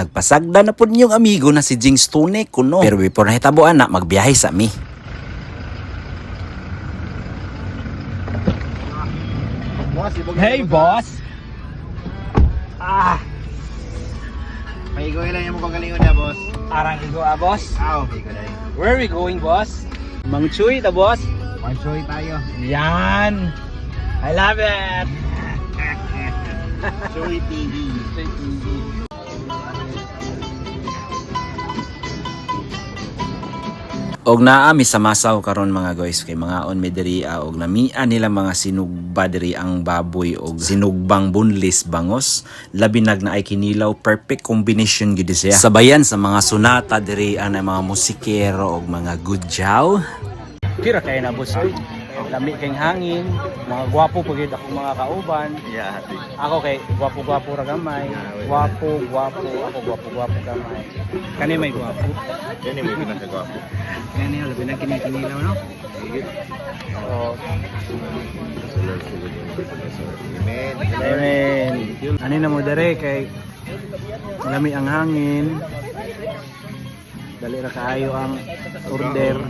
Nagpasagda na po niyong amigo na si Jing Stone kuno. Pero before na hitabuan na, magbiyahe sa mi. Hey boss! May igoy lang yung magalingon na, boss. Arang igo boss? May igoy na. Where are we going boss? Mang Chuy ta boss? Mag-show tayo. Yan! I love it! Showy TV. Og naa mi sa masaw karon mga guys kay mga on mi diri og namian nila mga sinugba diri ang baboy og sinugbang bunlis bangos labi nag naay kinilaw, perfect combination gid siya. Sabayan sa mga sunata diri ang mga musikero og mga gudyaw. Kira kayo na boss oy. Lami kayong hangin, mga gwapo pagid ako mga kauban. Yeah, Ako kay gwapo-gwapo ra gamay. Gwapo, ako gwapo-gwapo gamay. Kani may gwapo. yan yung may pinakagwapo. Kani labi na kinilaw no? Oo. Amen. Amen. Ano na mo dere kay lami ang hangin. Dali ra kaayo ang order.